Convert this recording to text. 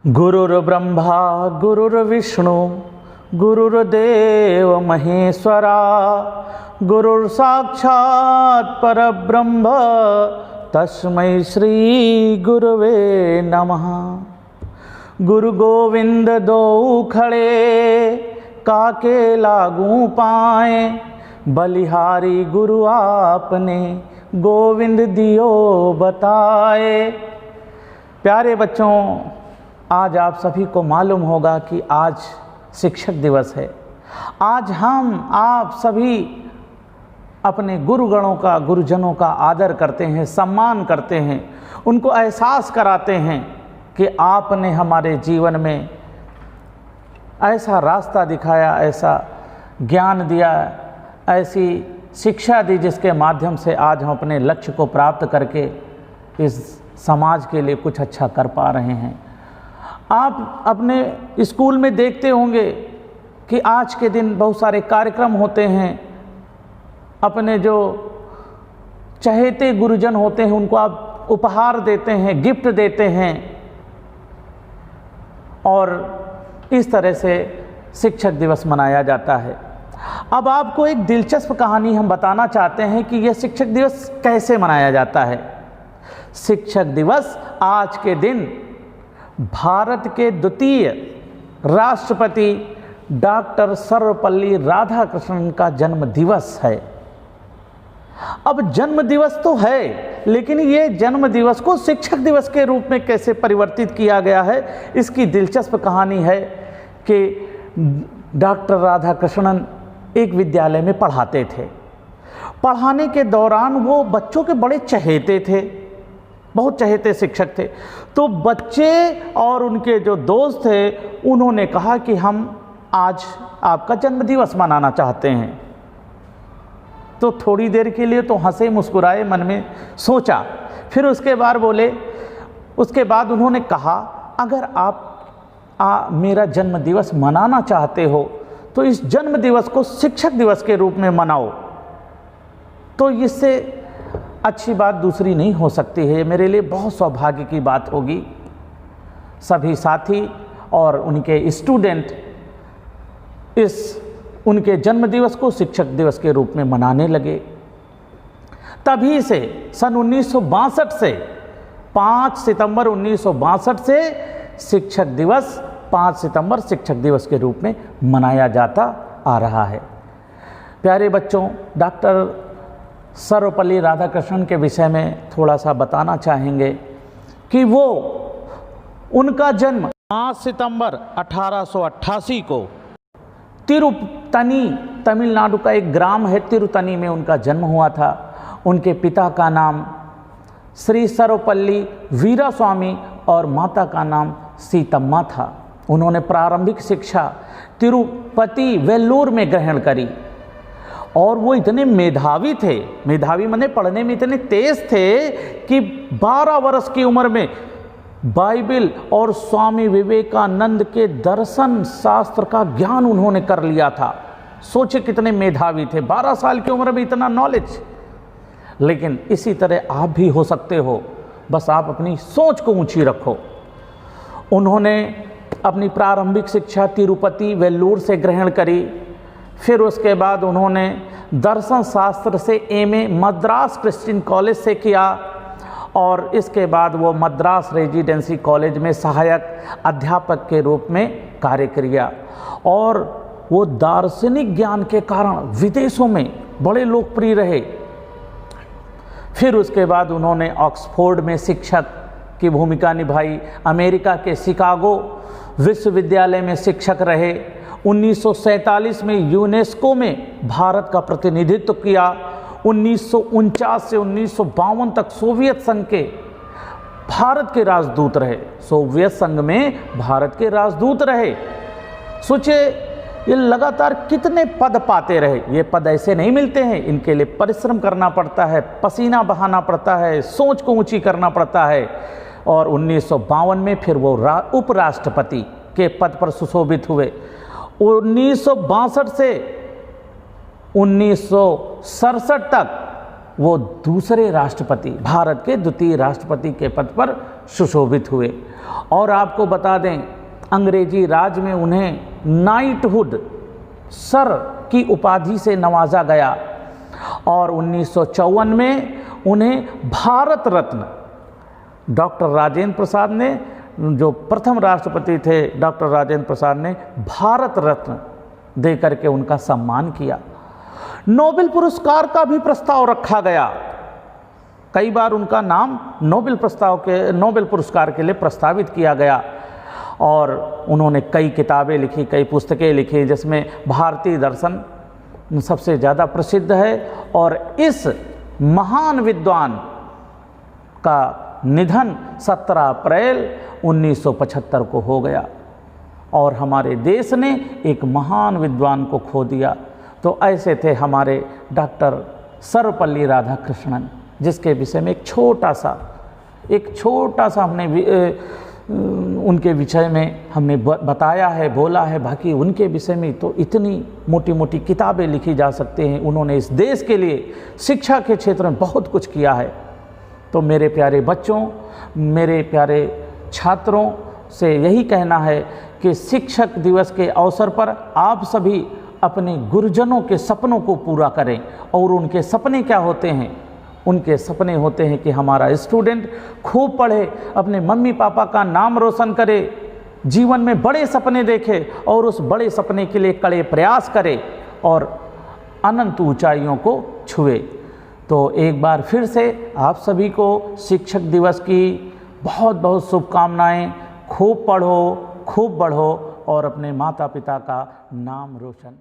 गुरुर्ब्रह्मा गुरुर्विष्णु गुरुर्देव महेश्वरा गुरुर्साक्षात् परब्रह्म तस्मै श्री गुरुवे नमः। गुरु गोविंद दो खड़े काके लागू पाए, बलिहारी गुरु आपने गोविंद दियो बताए। प्यारे बच्चों, आज आप सभी को मालूम होगा कि आज शिक्षक दिवस है। आज हम आप सभी अपने गुरुगणों का, गुरुजनों का आदर करते हैं, सम्मान करते हैं, उनको एहसास कराते हैं कि आपने हमारे जीवन में ऐसा रास्ता दिखाया, ऐसा ज्ञान दिया, ऐसी शिक्षा दी जिसके माध्यम से आज हम अपने लक्ष्य को प्राप्त करके इस समाज के लिए कुछ अच्छा कर पा रहे हैं। आप अपने स्कूल में देखते होंगे कि आज के दिन बहुत सारे कार्यक्रम होते हैं। अपने जो चहेते गुरुजन होते हैं उनको आप उपहार देते हैं, गिफ्ट देते हैं, और इस तरह से शिक्षक दिवस मनाया जाता है। अब आपको एक दिलचस्प कहानी हम बताना चाहते हैं कि यह शिक्षक दिवस कैसे मनाया जाता है। शिक्षक दिवस आज के दिन भारत के द्वितीय राष्ट्रपति डॉक्टर सर्वपल्ली राधाकृष्णन का जन्म दिवस है। अब जन्म दिवस तो है, लेकिन ये जन्म दिवस को शिक्षक दिवस के रूप में कैसे परिवर्तित किया गया है, इसकी दिलचस्प कहानी है कि डॉक्टर राधाकृष्णन एक विद्यालय में पढ़ाते थे। पढ़ाने के दौरान वो बच्चों के बड़े चहेते थे, बहुत चहेते शिक्षक थे। तो बच्चे और उनके जो दोस्त थे उन्होंने कहा कि हम आज आपका जन्मदिवस मनाना चाहते हैं। तो थोड़ी देर के लिए तो हंसे मुस्कुराए, मन में सोचा, फिर उसके बाद उन्होंने कहा अगर आप मेरा जन्मदिवस मनाना चाहते हो तो इस जन्मदिवस को शिक्षक दिवस के रूप में मनाओ। तो इससे अच्छी बात दूसरी नहीं हो सकती है, मेरे लिए बहुत सौभाग्य की बात होगी। सभी साथी और उनके स्टूडेंट उनके जन्मदिवस को शिक्षक दिवस के रूप में मनाने लगे। तभी से सन 1962 से 5 सितंबर 1962 से शिक्षक दिवस 5 सितंबर शिक्षक दिवस के रूप में मनाया जाता आ रहा है। प्यारे बच्चों, डॉक्टर सर्वपल्ली राधाकृष्णन के विषय में थोड़ा सा बताना चाहेंगे कि उनका जन्म 5 सितंबर 1888 को तिरुपति, तमिलनाडु का एक ग्राम है तिरुतनी में उनका जन्म हुआ था। उनके पिता का नाम श्री सर्वपल्ली वीरास्वामी और माता का नाम सीतम्मा था। उन्होंने प्रारंभिक शिक्षा तिरुपति वेल्लूर में ग्रहण करी और वो इतने मेधावी थे, मेधावी माने पढ़ने में इतने तेज थे कि 12 वर्ष की उम्र में बाइबिल और स्वामी विवेकानंद के दर्शन शास्त्र का ज्ञान उन्होंने कर लिया था। सोचे कितने मेधावी थे, 12 साल की उम्र में इतना नॉलेज। लेकिन इसी तरह आप भी हो सकते हो, बस आप अपनी सोच को ऊंची रखो। उन्होंने अपनी प्रारंभिक शिक्षा तिरुपति वेल्लूर से ग्रहण करी। फिर उसके बाद उन्होंने दर्शन शास्त्र से एमए मद्रास क्रिश्चियन कॉलेज से किया और इसके बाद वो मद्रास रेजिडेंसी कॉलेज में सहायक अध्यापक के रूप में कार्य किया और वो दार्शनिक ज्ञान के कारण विदेशों में बड़े लोकप्रिय रहे। फिर उसके बाद उन्होंने ऑक्सफोर्ड में शिक्षक की भूमिका निभाई, अमेरिका के शिकागो विश्वविद्यालय में शिक्षक रहे। 1947 में यूनेस्को में भारत का प्रतिनिधित्व किया। 1949 से 1952 तक सोवियत संघ के भारत के राजदूत रहे, सोवियत संघ में भारत के राजदूत रहे। सोचिए ये लगातार कितने पद पाते रहे। ये पद ऐसे नहीं मिलते हैं, इनके लिए परिश्रम करना पड़ता है, पसीना बहाना पड़ता है, सोच को ऊंची करना पड़ता है। और 1952 में फिर वो उपराष्ट्रपति के पद पर सुशोभित हुए। 1962 से 1967 तक वो दूसरे राष्ट्रपति, भारत के द्वितीय राष्ट्रपति के पद पर सुशोभित हुए। और आपको बता दें, अंग्रेजी राज में उन्हें नाइटहुड, सर की उपाधि से नवाजा गया और 1954 में उन्हें भारत रत्न, डॉक्टर राजेंद्र प्रसाद ने, जो प्रथम राष्ट्रपति थे डॉक्टर राजेंद्र प्रसाद ने, भारत रत्न देकर के उनका सम्मान किया। नोबेल पुरस्कार का भी प्रस्ताव रखा गया, कई बार उनका नाम नोबेल पुरस्कार के लिए प्रस्तावित किया गया और उन्होंने कई किताबें लिखी, कई पुस्तकें लिखी, जिसमें भारतीय दर्शन सबसे ज़्यादा प्रसिद्ध है। और इस महान विद्वान का निधन 17 अप्रैल 1975 को हो गया और हमारे देश ने एक महान विद्वान को खो दिया। तो ऐसे थे हमारे डॉक्टर सर्वपल्ली राधाकृष्णन, जिसके विषय में एक छोटा सा हमने उनके विषय में हमने बताया है, बोला है। बाकी उनके विषय में तो इतनी मोटी मोटी किताबें लिखी जा सकती हैं। उन्होंने इस देश के लिए शिक्षा के क्षेत्र में बहुत कुछ किया है। तो मेरे प्यारे बच्चों, मेरे प्यारे छात्रों से यही कहना है कि शिक्षक दिवस के अवसर पर आप सभी अपने गुरुजनों के सपनों को पूरा करें। और उनके सपने क्या होते हैं? उनके सपने होते हैं कि हमारा स्टूडेंट खूब पढ़े, अपने मम्मी पापा का नाम रोशन करे, जीवन में बड़े सपने देखे और उस बड़े सपने के लिए कड़े प्रयास करे और अनंत ऊंचाइयों को छुए। तो एक बार फिर से आप सभी को शिक्षक दिवस की बहुत बहुत शुभकामनाएं। खूब पढ़ो, खूब बढ़ो और अपने माता पिता का नाम रोशन